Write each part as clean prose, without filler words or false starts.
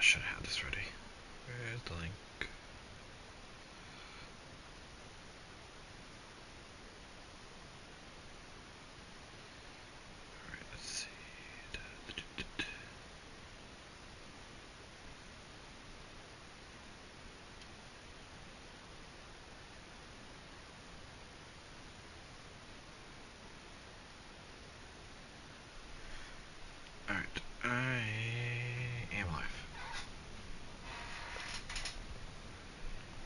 should have had this ready. Where's the link? Alright, let's see. Alright, I am live.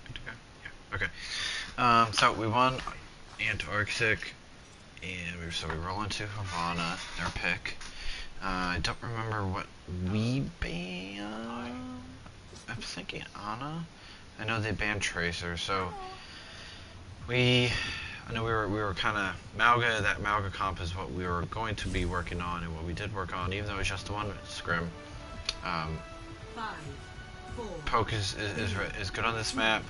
Good to go? Yeah, okay. So we won Antarctic, and we roll into Havana, their pick. I don't remember what we banned. I'm thinking Ana. I know they banned Tracer, so I know we were kind of Malga. That Malga comp is what we were going to be working on, and what we did work on, even though it's just one scrim. Poke is good on this map.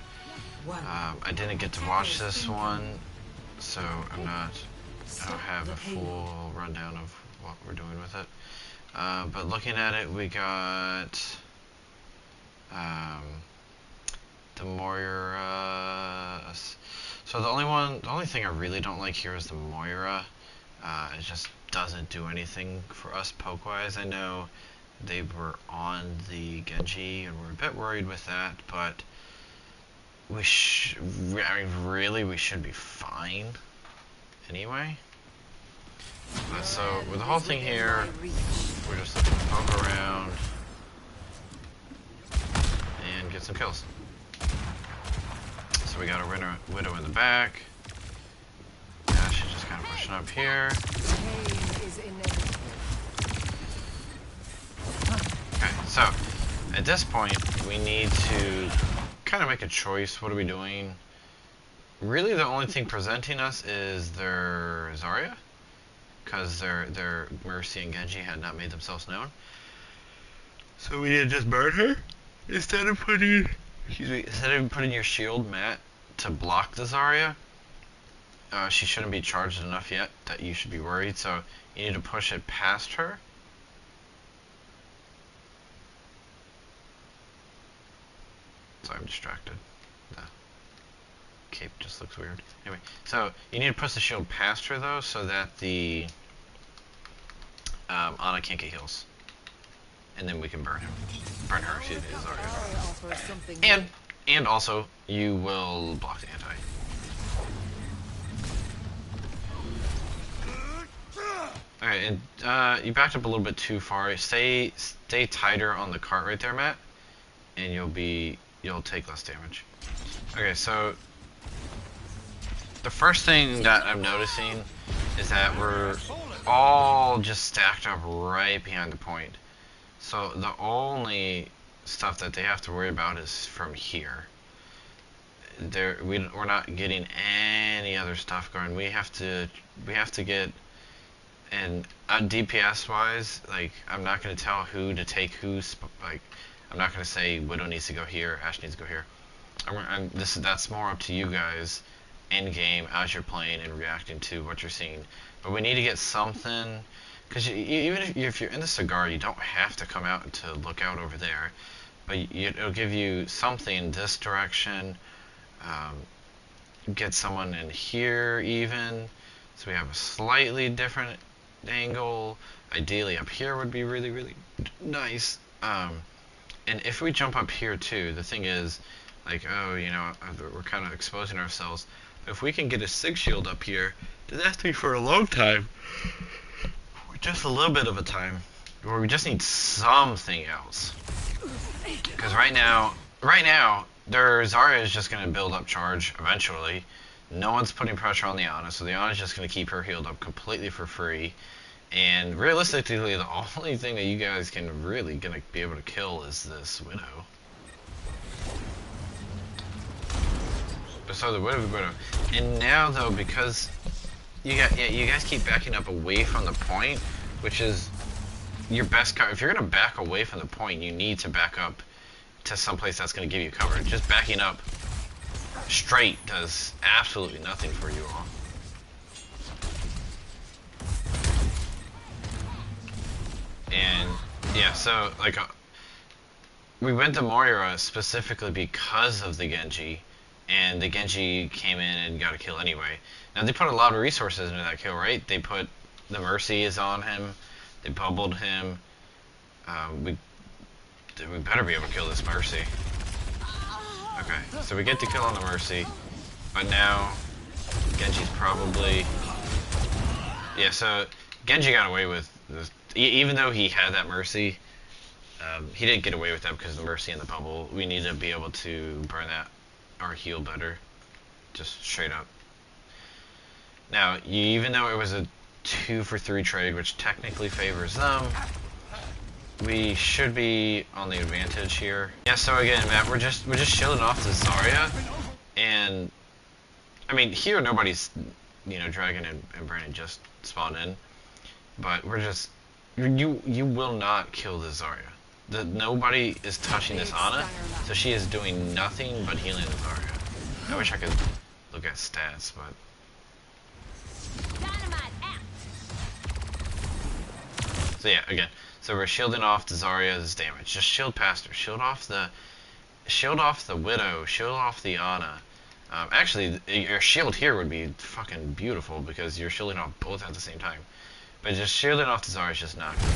I didn't get to watch this one, so I don't have a full rundown of what we're doing with it. But looking at it, we got the Moira. So the only thing I really don't like here is the Moira. It just doesn't do anything for us poke-wise. I know they were on the Genji, and we're a bit worried with that, but we should be fine anyway. So with the whole thing here, we're just looking to poke around and get some kills. So we got a Widow in the back. Yeah, she's just kind of pushing up here. Okay, so at this point, we need to kind of make a choice. What are we doing? Really, the only thing presenting us is their Zarya, because their Mercy and Genji had not made themselves known. So we need to just burn her instead of putting your shield mat to block the Zarya. She shouldn't be charged enough yet that you should be worried, so you need to push it past her. Sorry, I'm distracted. The cape just looks weird. Anyway, so you need to push the shield past her though, so that the Ana can't get heals, and then we can burn her. She is already. And also you will block the anti. Alright, and you backed up a little bit too far. Stay tighter on the cart right there, Matt, and you'll take less damage. Okay, so the first thing that I'm noticing is that we're all just stacked up right behind the point. So the only stuff that they have to worry about is from here. We're not getting any other stuff going. We have to get, and DPS wise, like, I'm not going to tell who to take who's, like, I'm not going to say Widow needs to go here, Ashe needs to go here. That's more up to you guys in game as you're playing and reacting to what you're seeing. But we need to get something, because even if you're in the cigar, you don't have to come out to look out over there, but it'll give you something this direction. Get someone in here even, so we have a slightly different angle. Ideally up here would be really, really nice. And if we jump up here too, the thing is, like, oh, you know, we're kind of exposing ourselves. If we can get a Sig Shield up here, it doesn't have to be for a long time. Just a little bit of a time, where we just need something else. Because right now, their Zarya is just going to build up charge eventually. No one's putting pressure on the Ana, so the Ana is just going to keep her healed up completely for free. And realistically, the only thing that you guys can really gonna be able to kill is this Widow. So the Widow. And now though, because you guys keep backing up away from the point, which is your best cover. If you're gonna back away from the point, you need to back up to someplace that's gonna give you cover. Just backing up straight does absolutely nothing for you all. And yeah, so like we went to Moira specifically because of the Genji, and the Genji came in and got a kill anyway. Now they put a lot of resources into that kill, right? They put the Mercy is on him, they bubbled him. We better be able to kill this Mercy. Okay, so we get the kill on the Mercy, but now Genji's probably... Yeah, so Genji got away with this. Even though he had that Mercy, he didn't get away with that because of the Mercy and the bubble. We need to be able to burn that or heal better, just straight up. Now, even though it was a 2-for-3 trade, which technically favors them, we should be on the advantage here. Yeah, so again, Matt, we're just shielding off the Zarya, and I mean here nobody's, you know, Dragon and Brandon just spawned in, but we're just you will not kill the Zarya. Nobody is touching this Ana, so she is doing nothing but healing the Zarya. I wish I could look at stats, but so yeah, again. So we're shielding off the Zarya's damage. Just shield past her. Shield off the Widow. Shield off the Ana. Actually, your shield here would be fucking beautiful because you're shielding off both at the same time. But just shielding off the Zarya is just not good.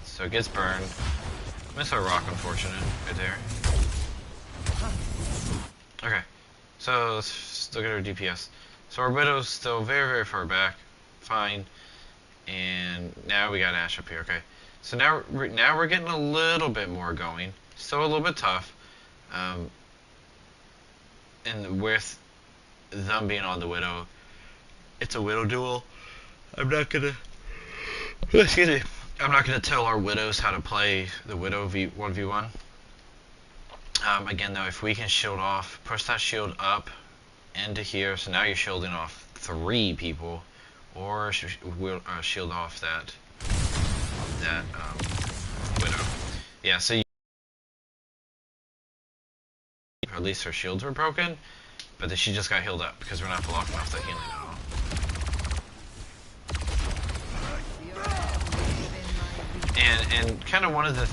So it gets burned. Miss our rock, unfortunate, right there. Okay. So let's look at our DPS. So our Widow's still very, very far back. Fine. And now we got Ashe up here. Okay, so now we're getting a little bit more going. Still a little bit tough, and with them being on the Widow, it's a Widow duel. I'm not gonna excuse me. I'm not gonna tell our Widows how to play the Widow 1v1. Again though, if we can shield off, push that shield up into here. So now you're shielding off 3 people. Or we'll shield off that Widow. Yeah, so at least her shields were broken, but then she just got healed up because we're not blocking off the healing at all. And kind of one of the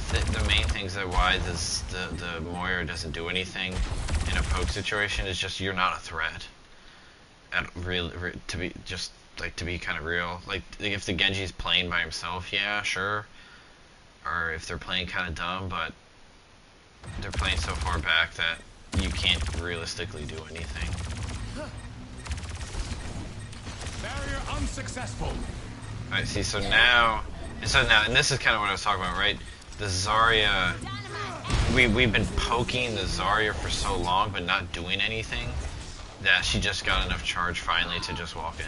main things that why the Moira doesn't do anything in a poke situation is just you're not a threat. To be kind of real, like if the Genji's playing by himself, yeah, sure, or if they're playing kind of dumb, but they're playing so far back that you can't realistically do anything. Barrier unsuccessful. Alright, see, so now, and this is kind of what I was talking about, right? The Zarya, we've been poking the Zarya for so long, but not doing anything, that she just got enough charge finally to just walk in.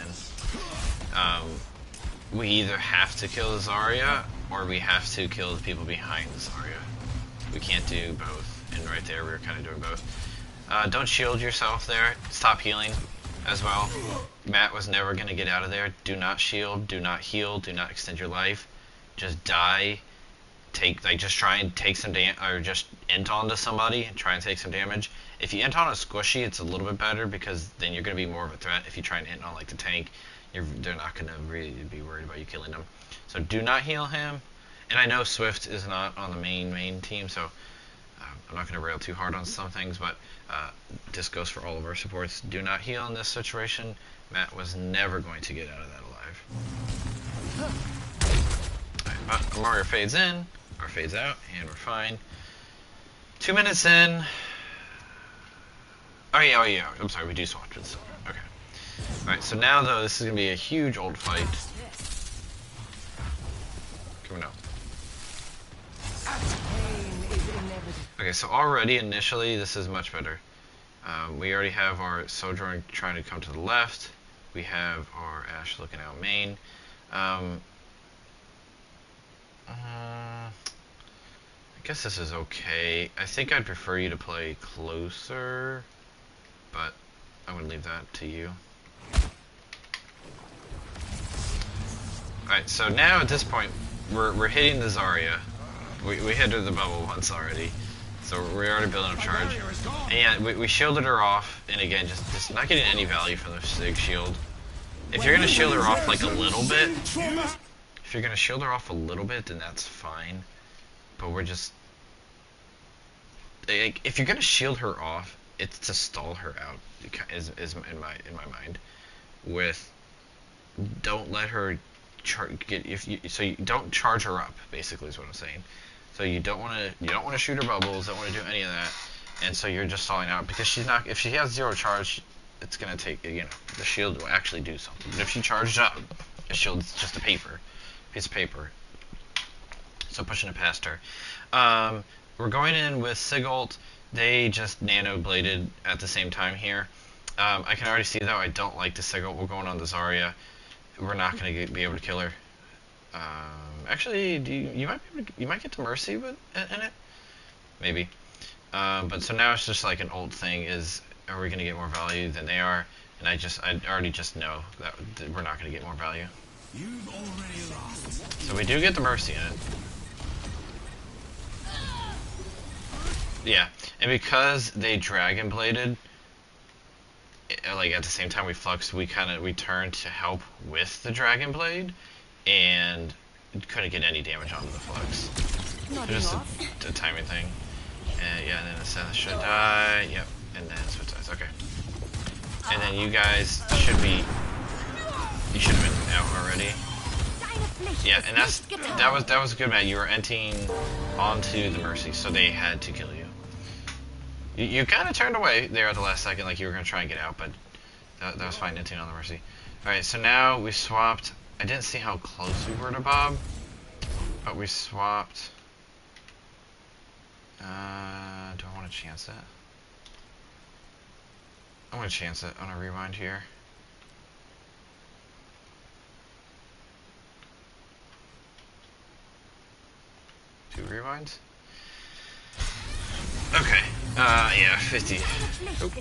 We either have to kill the Zarya, or we have to kill the people behind the Zarya. We can't do both, and right there we were kind of doing both. Don't shield yourself there. Stop healing as well. Matt was never going to get out of there. Do not shield, do not heal, do not extend your life. Just die. Just try and take some damage, or just int onto somebody and try and take some damage. If you int on a squishy, it's a little bit better because then you're going to be more of a threat. If you try and int on like the tank, they're not going to really be worried about you killing them. So do not heal him. And I know Swift is not on the main team, so I'm not going to rail too hard on some things, but this goes for all of our supports. Do not heal in this situation. Matt was never going to get out of that alive. Alright, Mario fades in, or fades out, and we're fine. 2 minutes in. Oh yeah, I'm sorry, we do swap this. Okay. Alright, so now though, this is going to be a huge old fight. Coming up. Okay, so already, initially, this is much better. We already have our Sojourn trying to come to the left. We have our Ashe looking out main. I guess this is okay. I think I'd prefer you to play closer, but I'm going to leave that to you. Alright, so now at this point, we're hitting the Zarya. We hit her the bubble once already, so we're already building up charge. And yeah, we shielded her off, and again, just not getting any value from the Sig shield. If you're going to shield her off like a little bit, then that's fine. but we're just like, if you're gonna shield her off, it's to stall her out. Is in my mind. With don't let her you don't charge her up. Basically, is what I'm saying. So you don't want to shoot her bubbles. Don't want to do any of that. And so you're just stalling out because she's not. If she has 0 charge, it's gonna take, the shield will actually do something. But if she charged up, the shield's just a piece of paper. So pushing it past her. We're going in with Sigult. They just nano bladed at the same time here. I can already see though I don't like the Sigult. We're going on the Zarya. We're not gonna be able to kill her. Actually, you might get to Mercy in it, maybe. But so now it's just like an old thing: are we gonna get more value than they are? And I already just know that we're not gonna get more value. You've already lost. So we do get the Mercy in it. Yeah, and because they Dragon Bladed, like at the same time we fluxed, we turned to help with the Dragon Blade, and couldn't get any damage onto the flux. So just a timing thing. And yeah, and then the Sense should die. Yep, and then Switch dies. Okay. And then you guys should have been out already. Yeah, and that was good, man. You were enting onto the Mercy, so they had to kill you. You kind of turned away there at the last second, like you were going to try and get out, but that was fine, enting on the Mercy. Alright, so now we swapped. I didn't see how close we were to Bob, but we swapped. Do I want to chance it? I'm going to chance it on a rewind here. Two rewinds? Okay. Yeah, 50. Oop.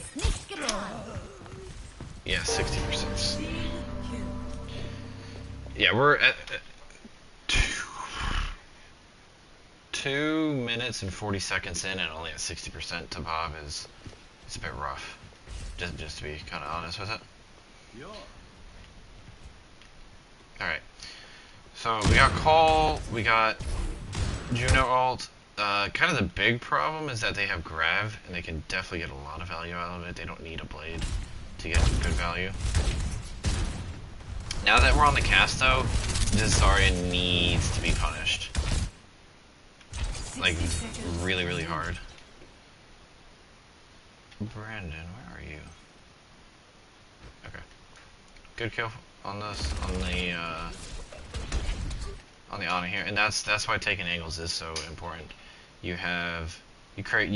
Yeah, 60%. Yeah, we're at 2 minutes and 40 seconds in and only at 60% to Bob it's a bit rough. Just to be kind of honest with it. Alright. So we got Cole, we got Juno ult. Kind of the big problem is that they have Grav, and they can definitely get a lot of value out of it. They don't need a blade to get good value. Now that we're on the cast, though, this Zarya needs to be punished. Like, really, really hard. Brandon, where are you? Okay. Good kill on this, on the Ana here, and that's why taking angles is so important. You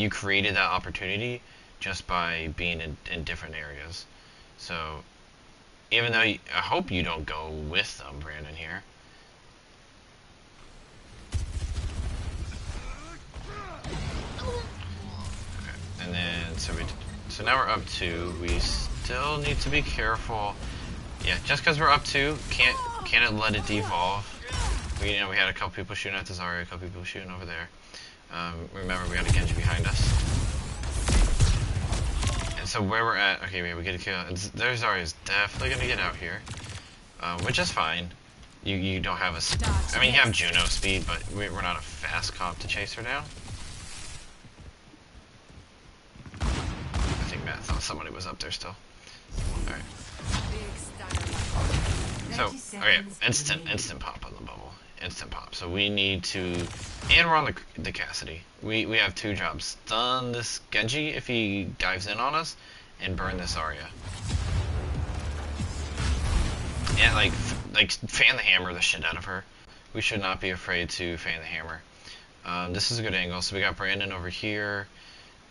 created that opportunity just by being in different areas. So even though I hope you don't go with them, Brandon here. Okay, and then so now we're up 2. We still need to be careful. Yeah, just because we're up 2, can't let it devolve. We had a couple people shooting at the Zarya, a couple people shooting over there. Remember, we got a Genji behind us. And so where we're at, okay, we get a kill. Their Zarya is definitely going to get out here, which is fine. You don't have I mean, you have Juno speed, but we're not a fast comp to chase her down. I think Matt thought somebody was up there still. Alright. So, okay, instant pop on the bubble. Instant pop. So we need to, and we're on the Cassidy. We have 2 jobs. Stun this Genji if he dives in on us, and burn this Zarya. And like fan the hammer the shit out of her. We should not be afraid to fan the hammer. This is a good angle. So we got Brandon over here,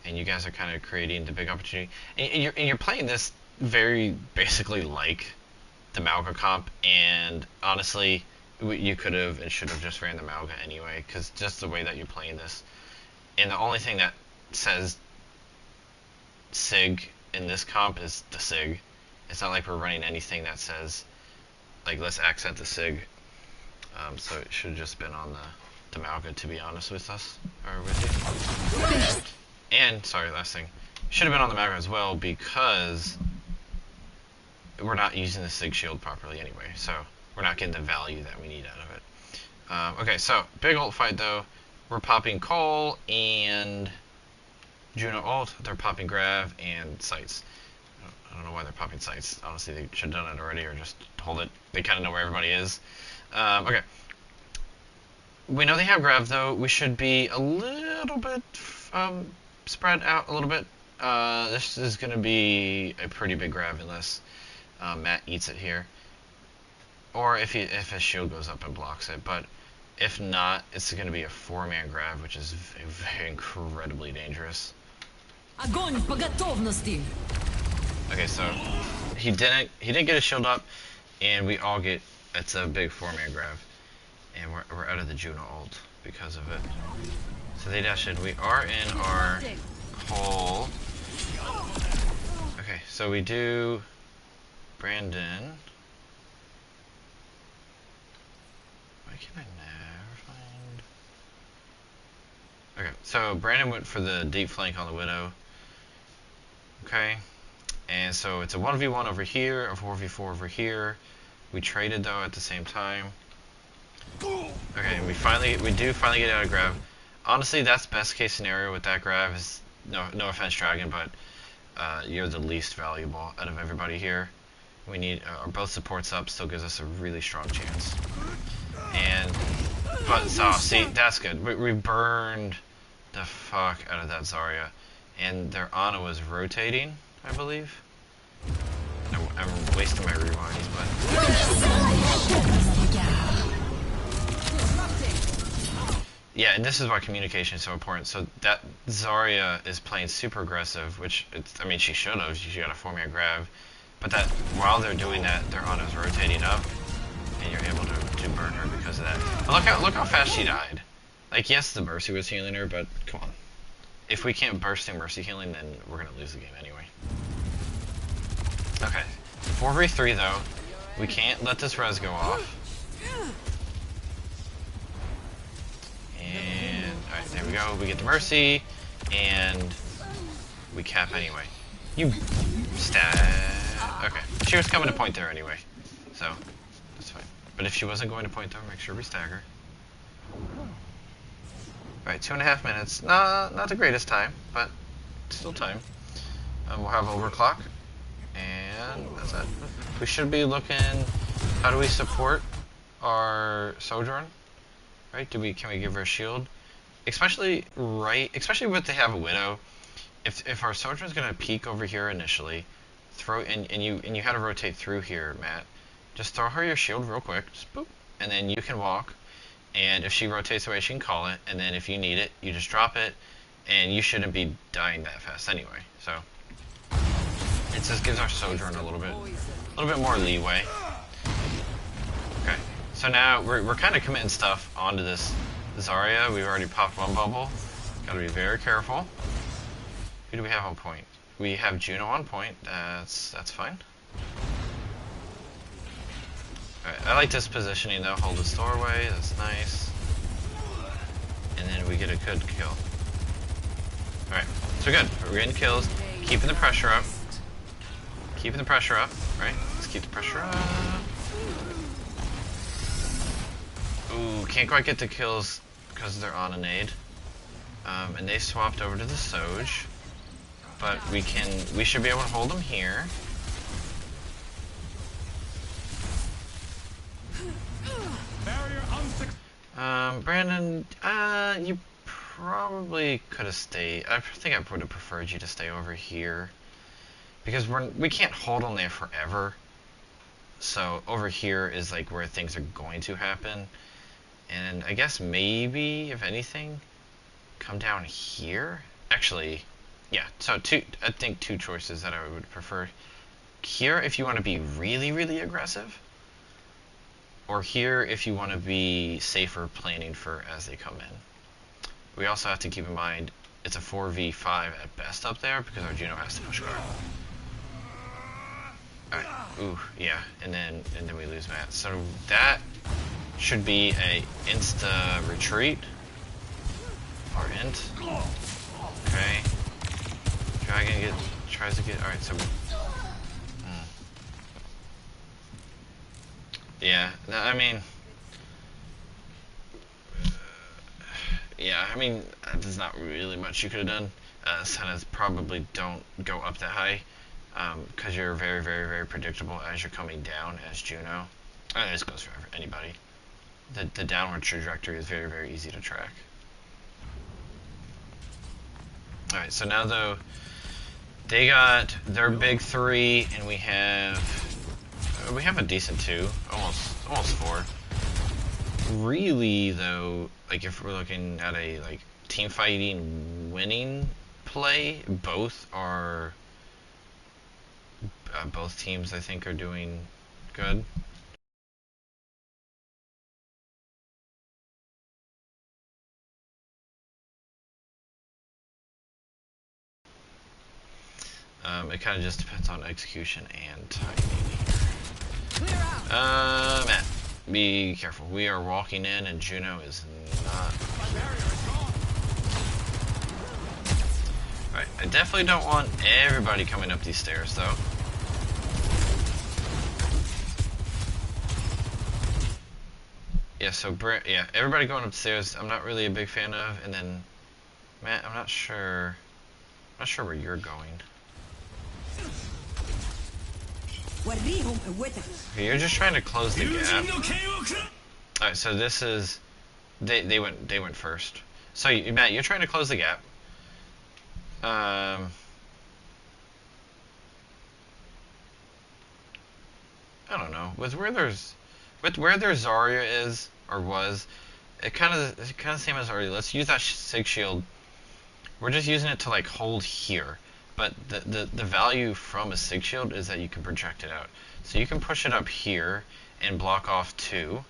and you guys are kind of creating the big opportunity. And you're playing this very basically like the Mauga comp, and honestly, you could have and should have just ran the Mauga anyway, because just the way that you're playing this. And the only thing that says SIG in this comp is the SIG. It's not like we're running anything that says, like, let's accent the SIG. So it should have just been on the Mauga, to be honest with us, or with you. And, sorry, last thing. Should have been on the Mauga as well, because we're not using the SIG shield properly anyway, so we're not getting the value that we need out of it. Okay, so big ult fight though. we're popping Cole and Juno ult. They're popping Grav and Sights. I don't know why they're popping Sights. Honestly, they should have done it already or just hold it. They kind of know where everybody is. Okay. We know they have Grav, though. We should be a little bit spread out a little bit. This is going to be a pretty big Grav unless Matt eats it here. Or if his shield goes up and blocks it. But if not, it's going to be a 4-man Grav, which is very incredibly dangerous. Огонь по готовности. Okay, so he didn't get his shield up, and we all get, it's a big 4-man Grav. And we're out of the Juno ult because of it. So they dash in. We are in our hole. Okay, so we do Brandon. Why can I never find... Okay, so Brandon went for the deep flank on the Widow. Okay, and so it's a 1v1 over here, a 4v4 over here. We traded though at the same time. Okay, we do finally get out of Grav. Honestly, that's best case scenario with that Grav. Is no offense, Dragon, but you're the least valuable out of everybody here. We need both supports up, still gives us a really strong chance. But see, that's good. We burned the fuck out of that Zarya, and their Ana was rotating, I believe. I'm wasting my rewinds, but. Yeah, and this is why communication is so important. So that Zarya is playing super aggressive, which I mean she should have. She got a 4-man Grav, but that while they're doing that, their Ana's rotating up, and you're able to burn her because of that. But look how fast she died. Like yes, the Mercy was healing her, but come on. If we can't burst through Mercy healing, then we're gonna lose the game anyway. Okay, 4v3 though. We can't let this res go off. And alright, there we go. We get the Mercy, and we cap anyway. You stab. Okay, she was coming to point there anyway, so that's fine. But if she wasn't going to point there, make sure we stagger. Alright, 2.5 minutes. Not the greatest time, but still time. We'll have overclock, and that's it. We should be looking. How do we support our Sojourn? Right? Can we give her a shield? Especially with they have a Widow. If our Sojourn's gonna peek over here initially, and you had to rotate through here, Matt. Just throw her your shield real quick, just boop, and then you can walk. And if she rotates away, she can call it. And then if you need it, you just drop it, and you shouldn't be dying that fast anyway. So it just gives our Sojourn a little bit more leeway. Okay. So now we're kind of committing stuff onto this Zarya. We've already popped one bubble. Got to be very careful. Who do we have on point? We have Juno on point. That's fine. Alright, I like this positioning though. Hold this doorway. That's nice. And then we get a good kill. Alright, so good. We're getting kills. Keeping the pressure up. Keeping the pressure up. Right? Let's keep the pressure up. Ooh, can't quite get the kills because they're on a nade. And they swapped over to the Soj. But we should be able to hold them here. Brandon, you probably could have stayed. I think I would have preferred you to stay over here. Because we can't hold them there forever. So over here is like where things are going to happen. And I guess maybe, if anything, come down here. Actually, yeah, so I think two choices that I would prefer. Here if you want to be really, really aggressive. Or here if you want to be safer planning for as they come in. We also have to keep in mind it's a 4v5 at best up there because our Juno has to push guard. Alright, ooh, yeah, and then we lose Matt. So that should be a insta retreat. Or int. Okay. Dragon tries to get, alright, so yeah, I mean, Yeah, I mean, there's not really much you could have done. Sennas probably don't go up that high, because you're very, very, very predictable as you're coming down as Juno. And this goes for anybody. The downward trajectory is very, very easy to track. Alright, so now though, they got their big 3, and we have a decent 2, almost 4. Really though, like if we're looking at a like team fighting winning play, both teams I think are doing good. It kind of just depends on execution and timing. Matt, be careful. We are walking in, and Juno is not. Alright, I definitely don't want everybody coming up these stairs, though. Yeah, so yeah, everybody going upstairs, I'm not really a big fan of, and then Matt, I'm not sure where you're going. Okay, you're just trying to close the gap. Alright, so this is they went first. So Matt, you're trying to close the gap. I don't know. With where their Zarya is or was, it kind of same as already. Let's use that Sig Shield. We're just using it to like hold here. But the value from a Sig Shield is that you can project it out. So you can push it up here and block off 2.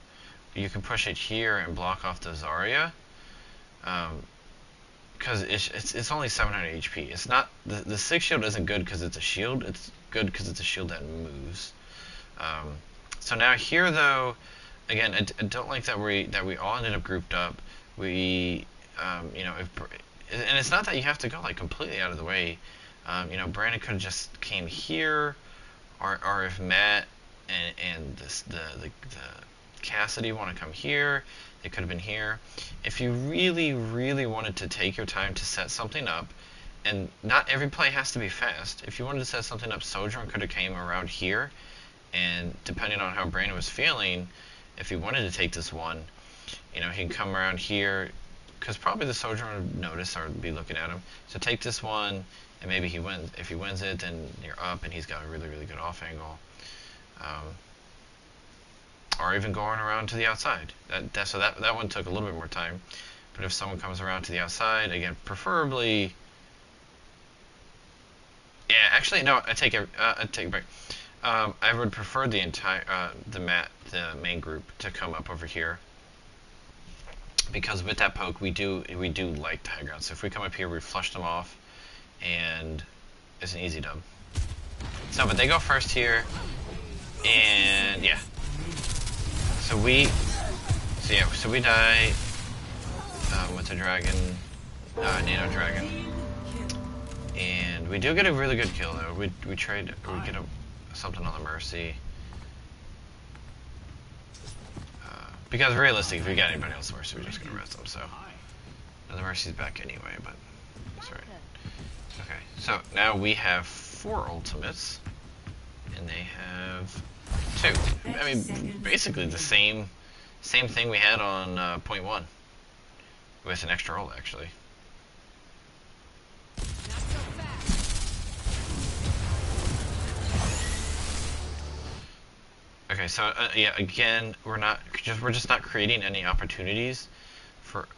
You can push it here and block off the Zarya. Because it's only 700 HP. It's not the Sig Shield isn't good because it's a shield. It's good because it's a shield that moves. So now here though, again, I don't like that we all ended up grouped up. We you know, and it's not that you have to go like completely out of the way. You know, Brandon could have just came here, or if Matt and the Cassidy want to come here, they could have been here. If you really, really wanted to take your time to set something up, and not every play has to be fast. If you wanted to set something up, Sojourn could have came around here, and depending on how Brandon was feeling, if he wanted to take this one, you know, he can come around here, because probably the Sojourn would notice or be looking at him. So take this one, and maybe he wins. If he wins it, then you're up, and he's got a really, really good off angle. Or even going around to the outside. So that one took a little bit more time. But if someone comes around to the outside, again, preferably. Yeah, actually, no. I take a break. I would prefer the entire the main group to come up over here, because with that poke we do like the high ground. So if we come up here, we flush them off, and it's an easy dub. So, but they go first here, and yeah. So we die with the dragon, Nano Dragon, and we do get a really good kill though. We get something on the Mercy, because realistically, if we got anybody else Mercy, we're just gonna rest them. So the Mercy's back anyway, but that's right. Okay, so now we have 4 ultimates, and they have 2. I mean, basically the same thing we had on point 1, with an extra ult actually. Okay, so yeah, again, we're just not creating any opportunities for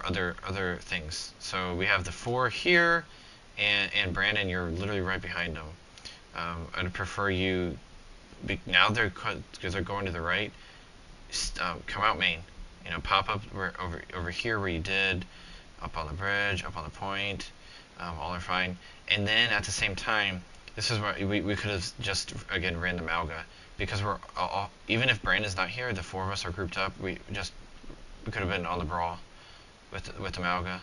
other things. So we have the 4 here, and Brandon, you're literally right behind them. I'd prefer you. Now because they're going to the right. Come out main. You know, pop up over here where you did, up on the bridge, up on the point. All are fine. And then at the same time, this is where we could have just again ran the Malga, because we're all, even if Brandon's not here, the 4 of us are grouped up. We could have been on the brawl with the Malga.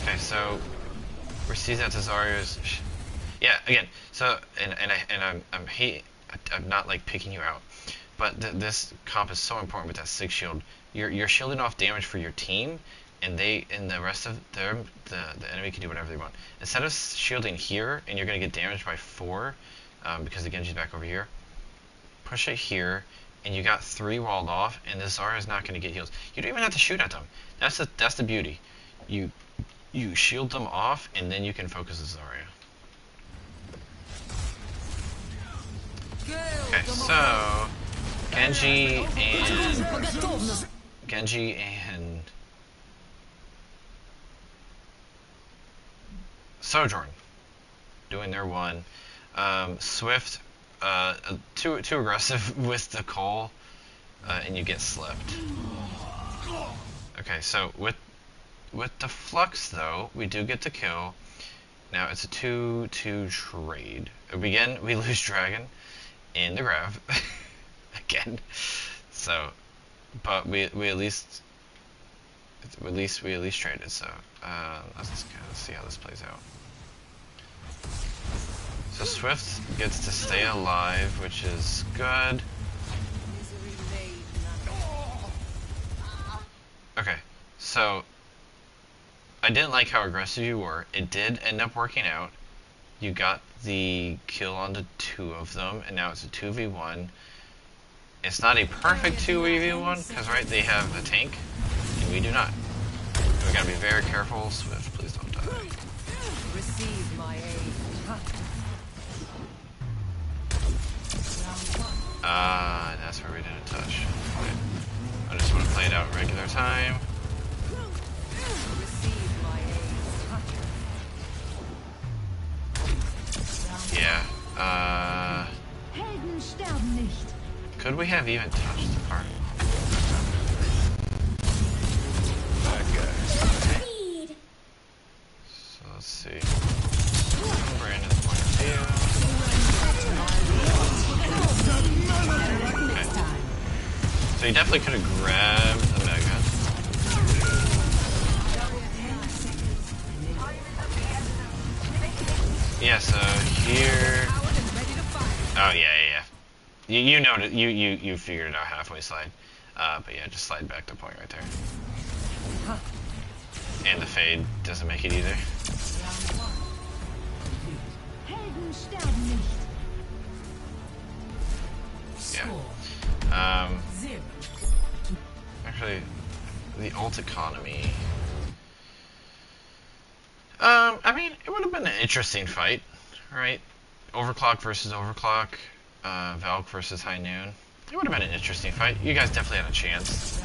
Okay, so we see that Zarya's. Yeah, again. So and I'm not like picking you out, but this comp is so important with that 6 shield. You're shielding off damage for your team, and the rest of the enemy can do whatever they want. Instead of shielding here, and you're gonna get damaged by 4, because the Genji's back over here. Push it here, and you got 3 walled off, and the Zarya is not gonna get heals. You don't even have to shoot at them. That's the beauty. You shield them off, and then you can focus the Zarya. Okay, so Genji and Sojourn doing their one. Swift too aggressive with the Cole, and you get slipped. Okay, so with the Flux though, we do get the kill. Now it's a 2-2 trade. Again, we lose Dragon in the grab again. So, but we at least traded. So let's see how this plays out. So Swift gets to stay alive, which is good. Okay, so I didn't like how aggressive you were. It did end up working out. You got the kill on the 2 of them, and now it's a 2v1. It's not a perfect 2v1, because right, they have a tank, and we do not. So we gotta be very careful. Swift, please don't die. Receive my aid. That's where we didn't touch. Okay. I just want to play it out regular time. Receive my aid. Yeah, Helden sterben nicht. could we have even touched the part? Okay. So let's see. From Brandon's point of view. Okay. So you definitely could have grabbed the Mega. Yeah, so here. Oh yeah. You know it. You figured it out halfway slide. But yeah, just slide back to point right there. And the fade doesn't make it either. Helden sterben nicht. Yeah. Actually, the ult economy. I mean, it would have been an interesting fight, right? Overclock versus Overclock, Valk versus High Noon. It would have been an interesting fight. You guys definitely had a chance.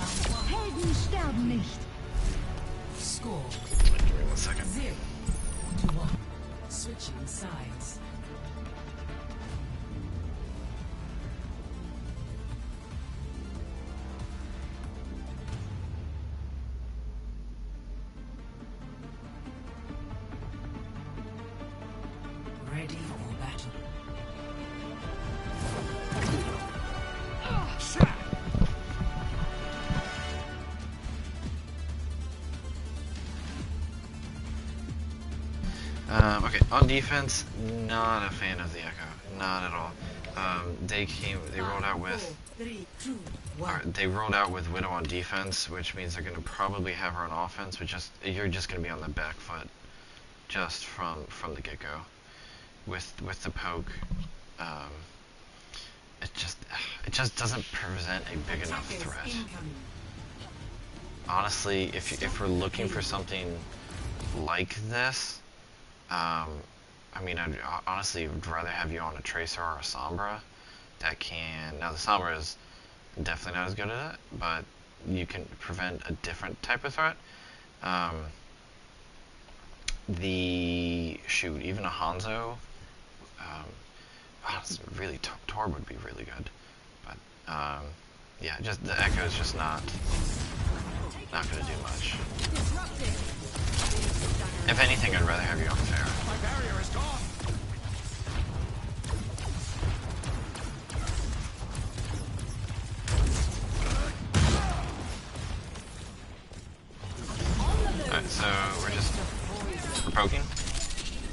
Helden sterben nicht. Score Give me 1 second. 0-1. Switching sides. Ready for battle. Okay, on defense, not a fan of the Echo, not at all. They rolled out with, 3, 2, 1. they rolled out with Widow on defense, which means they're gonna probably have her on offense, but you're just gonna be on the back foot, just from the get-go. With the poke, it just doesn't present a big enough threat. Honestly, if we're looking for something like this, I mean, I'd honestly would rather have you on a Tracer or a Sombra that can. Now the Sombra is definitely not as good at it, but you can prevent a different type of threat. Even a Hanzo. Really, Tor would be really good, but yeah, just the Echo is just not gonna do much. If anything, I'd rather have you on Pharah. My barrier is gone. Alright, so we're poking.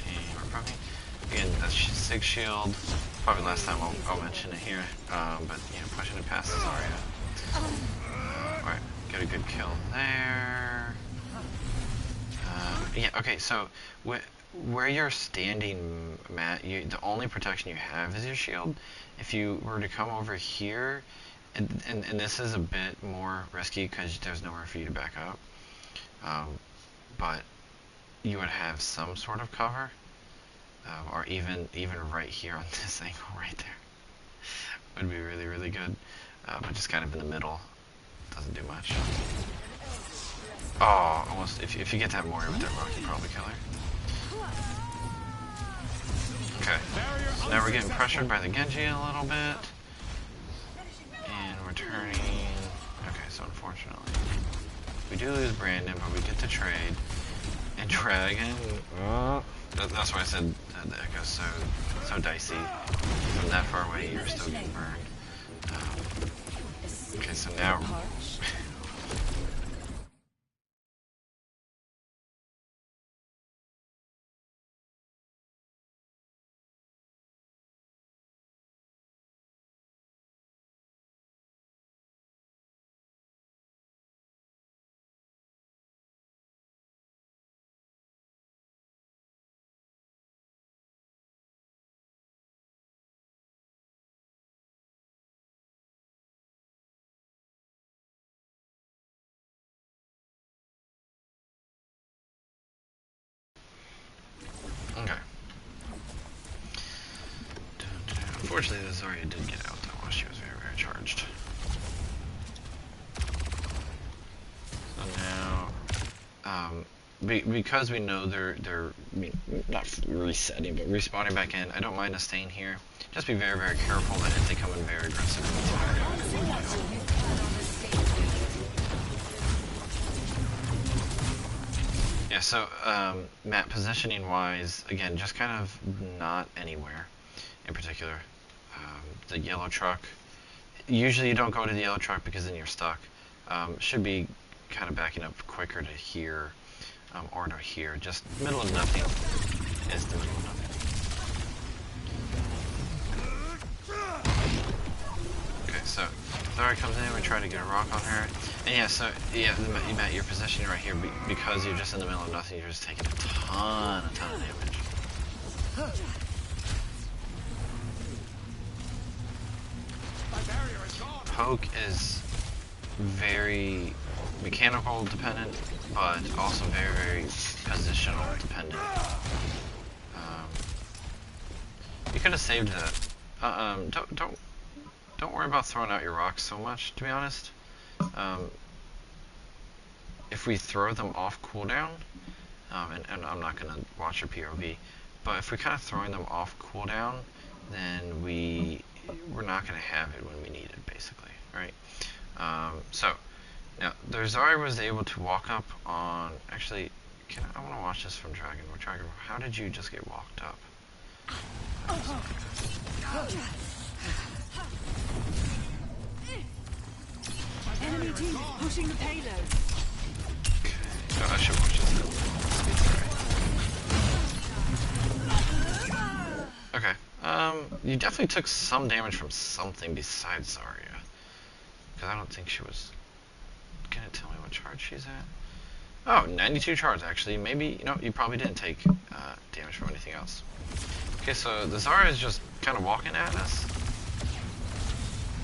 And we're poking. Again, that's 6 shield. Probably last time I'll mention it here, but you know, pushing it past Zarya. Alright, get a good kill there. Yeah, okay, so where you're standing, Matt, the only protection you have is your shield. If you were to come over here, and this is a bit more risky because there's nowhere for you to back up, but you would have some sort of cover, or even right here on this angle right there would be really, really good, but just kind of in the middle doesn't do much. Oh, almost. If you get that Moira with that rock, you probably kill her. Okay, so now we're getting pressured by the Genji a little bit, and we're turning. Okay, so unfortunately, we do lose Brandon, but we get to trade. And Dragon, that's why I said the Echo's so dicey. From that far away, you're still getting burned. Okay, so now. Okay. Unfortunately, the Zarya did get out though while she was very, very charged. So now, because we know they're I mean, not resetting, but respawning back in, I don't mind us staying here. Just be very, very careful that if they come in very aggressive. Yeah, so, Matt, positioning wise, again, just kind of not anywhere in particular. The yellow truck, usually you don't go to the yellow truck because then you're stuck. Should be kind of backing up quicker to here, or to here. Just middle of nothing is the middle of nothing. Okay, so Zarya comes in, we try to get a rock on her. And yeah, so, yeah, Matt, your positioning right here, because you're just in the middle of nothing, you're just taking a ton of damage. Poke is very mechanical dependent, but also very, very positional dependent. You could have saved that. Don't worry about throwing out your rocks so much, to be honest. If we throw them off cooldown, and I'm not gonna watch your POV, but if we're kind of throwing them off cooldown, then we're not gonna have it when we need it, basically, right? So now the Zarya was able to walk up on. Actually, I want to watch this from Dragon. Dragon, how did you just get walked up? Enemy team pushing the payload. Okay. Oh, I should watch this. Okay. You definitely took some damage from something besides Zarya. Because I don't think she was gonna tell me what charge she's at. Oh, 92 charge actually. Maybe, you probably didn't take damage from anything else. Okay, so the Zarya is just kind of walking at us.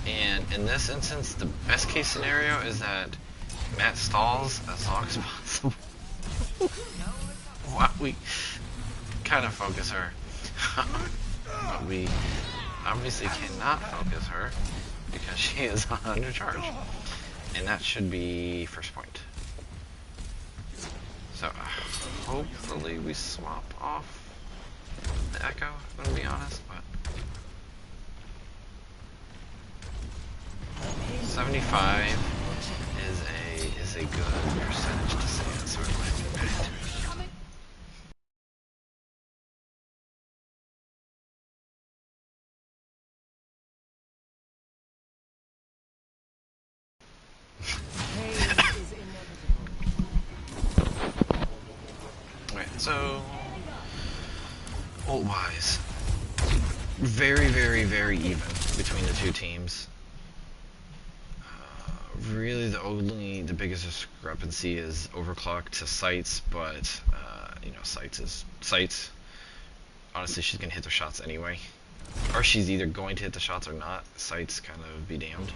And in this instance, the best case scenario is that Matt stalls as long as possible. Wow, we kind of focus her. But we obviously cannot focus her because she is under charge. And that should be first point. So hopefully we swap off the Echo, I'm gonna be honest, but 75 is a good percentage to say that sort of thing. Alright, so ult wise, very, very, very even between the two teams. Really, the biggest discrepancy is overclock to sights, but you know, sights. Honestly, she's gonna hit the shots anyway, or she's either going to hit the shots or not. Sights kind of be damned.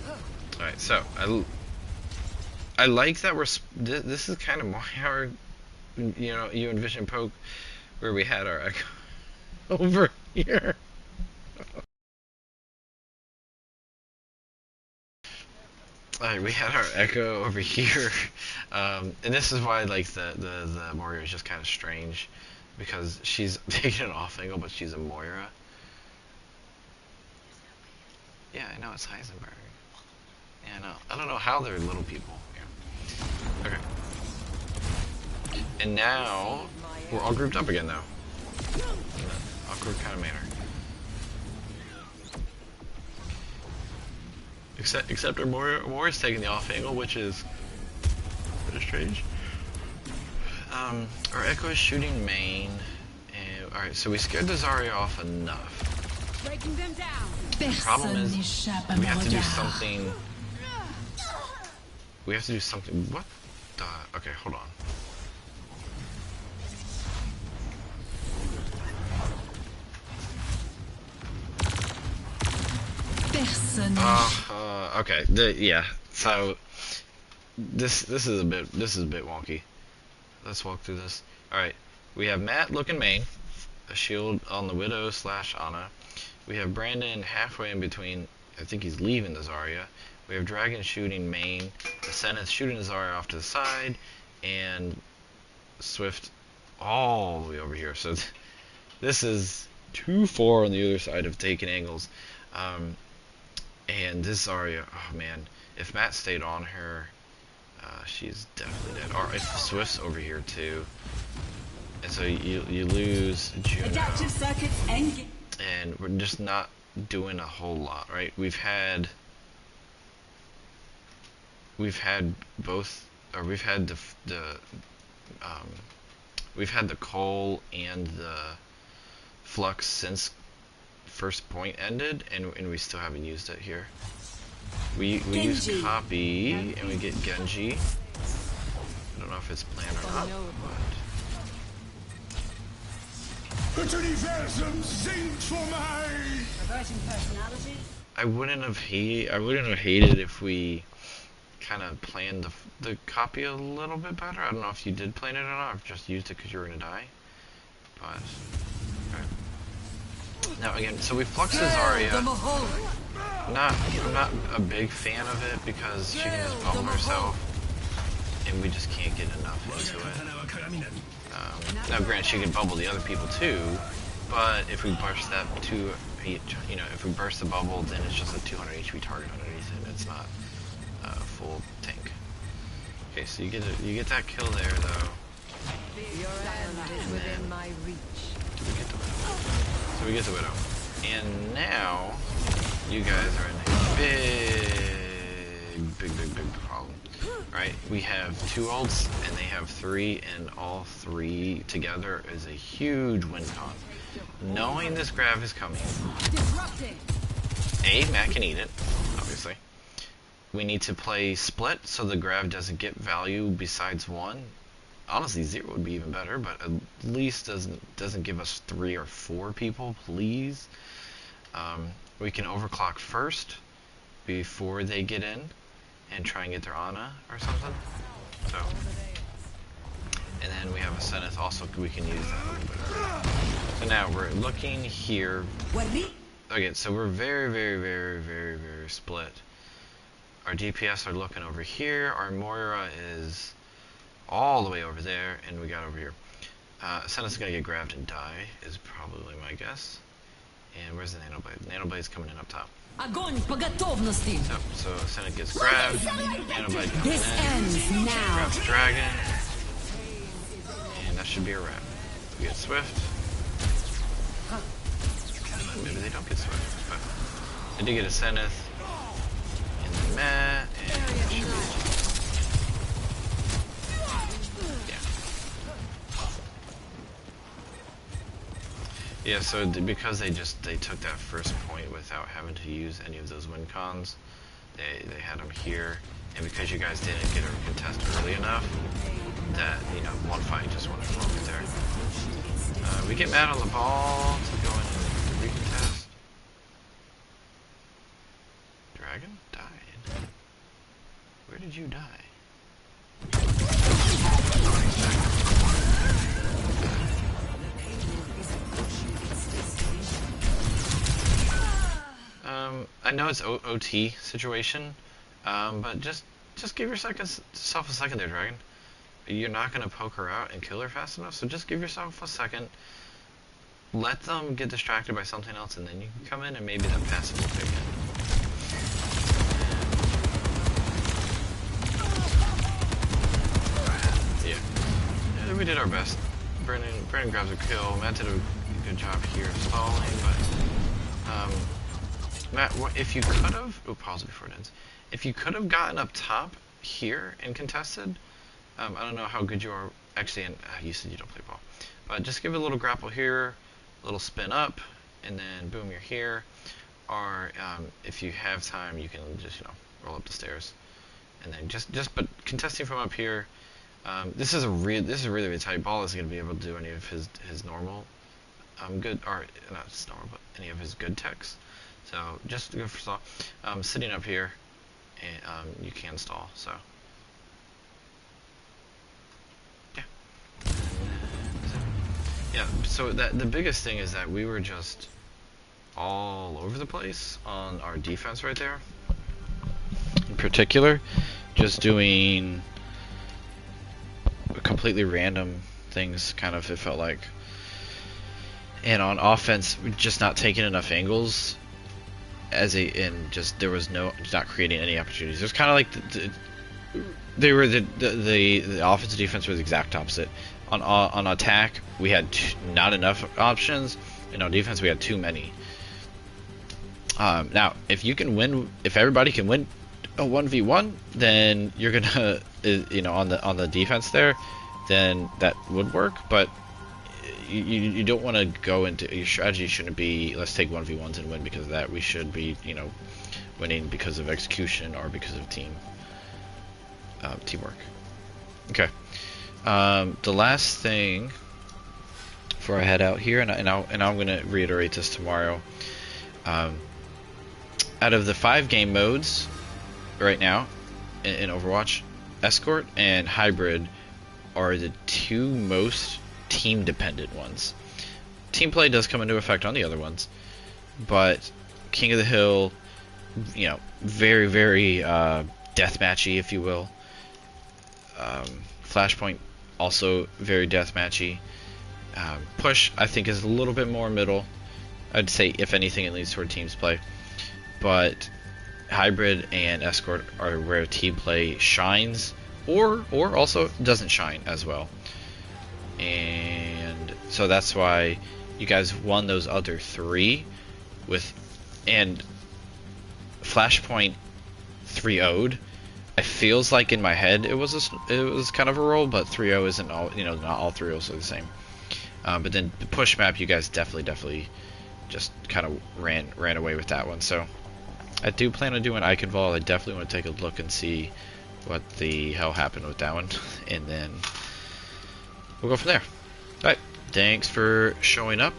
All right, so I like that this is kind of more our, you know, you envision poke where we had our echo over here. Alright, we had our echo over here, and this is why like the Moira is just kind of strange, because she's taking an off angle, but she's a Moira. Yeah, I know, it's Heisenberg. Yeah, I know. I don't know how they're little people. Yeah. Okay. And now we're all grouped up again, though. In an awkward kind of manner. Except our Moira's taking the off angle, which is kind of strange. Our Echo is shooting main. Alright, so we scared the Zarya off enough. Breaking them down. The problem is we have to do something. We have to do something. What the? Okay, hold on. Okay. Yeah. So this is a bit wonky. Let's walk through this. All right. We have Matt looking main, a shield on the Widow / Ana. We have Brandon halfway in between. I think he's leaving the Zarya. We have Dragon shooting main, Ascendant shooting the Zarya off to the side, and Swift all the way over here. So this is too far on the other side of taking angles. And this Zarya, oh man, if Matt stayed on her, she's definitely dead. Or if Swift's over here too. And so you lose Juno. Adaptive circuits engage. And we're just not doing a whole lot, right? We've had both, or we've had the coal and the flux since first point ended, and we still haven't used it here. We use copy and we get Genji. I don't know if it's planned or not, but Reverting personalities. I wouldn't have hated if we kind of planned the copy a little bit better. I don't know if you did plan it or not, or if just used it because you were gonna die. But okay. Now again, so we flux the Zarya. I'm not a big fan of it because she can just bubble herself, and we just can't get enough into it. Now granted, she can bubble the other people too, but if we burst that if we burst the bubble, then it's just a 200 HP target underneath it. It's not a full tank. Okay, so you get that kill there though. Your end is within my reach. We get the Widow. So we get the Widow, and now you guys are in a big problem. Right? We have 2 ults and they have 3, and all 3 together is a huge win con. Knowing this grav is coming, Matt can eat it, obviously. We need to play split so the grav doesn't get value besides 1. Honestly, 0 would be even better, but at least doesn't give us 3 or 4 people, please. We can overclock first before they get in and try and get their Ana or something. So, and then we have a Zenith also, we can use that a little bit earlier. So now we're looking here. Okay, so we're very split. Our DPS are looking over here. Our Moira is all the way over there, and we got over here. Zenith's gonna get grabbed and die, is probably my guess. And where's the Nanoblade? Nanoblade's coming in up top. Огонь по готовности. So Senate gets grabbed, Nanoblade comes This ends in, now. grabs Dragon, and that should be a wrap. We get Swift. Maybe they don't get Swift, but they did get a Zenith, and then Matt, and it should be Yeah, so because they took that first point without having to use any of those win cons, they had them here, and because you guys didn't get a contest early enough, that one fight just went wrong there. We get mad on the ball to go in and recontest. Dragon died. Where did you die? I know it's OT situation, but just give yourself a second there, Dragon. You're not gonna poke her out and kill her fast enough, so just give yourself a second. Let them get distracted by something else, and then you can come in and maybe that passive will kick in. Yeah, we did our best. Brandon grabs a kill. Matt did a good job here stalling, but Matt, if you could have, pause it before it ends. If you could have gotten up top here and contested, I don't know how good you are actually, and you said you don't play ball, but just give it a little grapple here, a little spin up, and then boom, you're here. Or if you have time, you can just roll up the stairs, and then but contesting from up here. This is a really tight ball. Isn't going to be able to do any of his normal good, or not his normal, but any of his good techs. So just go for stall. Sitting up here, and you can stall. So yeah. So the biggest thing is that we were just all over the place on our defense right there. In particular, just doing completely random things, kind of, it felt like. And on offense, just not taking enough angles, there was not creating any opportunities. It was kind of like the offense and defense were the exact opposite. On attack, we had not enough options, and on defense, we had too many. Now, if everybody can win a 1v1, then you're gonna, on the defense there, then that would work. But you don't want to go into, your strategy shouldn't be let's take 1v1s and win because of that. We should be winning because of execution or because of teamwork. Okay. The last thing before I head out here, and I'm going to reiterate this tomorrow. Out of the 5 game modes right now in Overwatch, Escort and Hybrid are the 2 most team dependent ones. Team play does come into effect on the other ones, but King of the Hill, very, very deathmatchy, if you will. Flashpoint, also very deathmatchy. Push, I think, is a little bit more middle. I'd say, if anything, it leads toward teams play. But Hybrid and Escort are where team play shines, or also doesn't shine as well. And so that's why you guys won those other 3 and Flashpoint 3-0'd. It feels like in my head it was kind of a roll, but 3-0 isn't all, not all 3-0s are the same. But then the push map, you guys definitely just kind of ran away with that one. So I do plan on doing HauntedVod. I definitely want to take a look and see what the hell happened with that one, and then we'll go from there. Alright, thanks for showing up,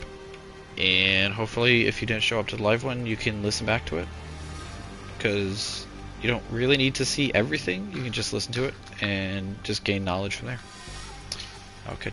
and hopefully if you didn't show up to the live one, you can listen back to it, because you don't really need to see everything. You can just listen to it and just gain knowledge from there. Okay.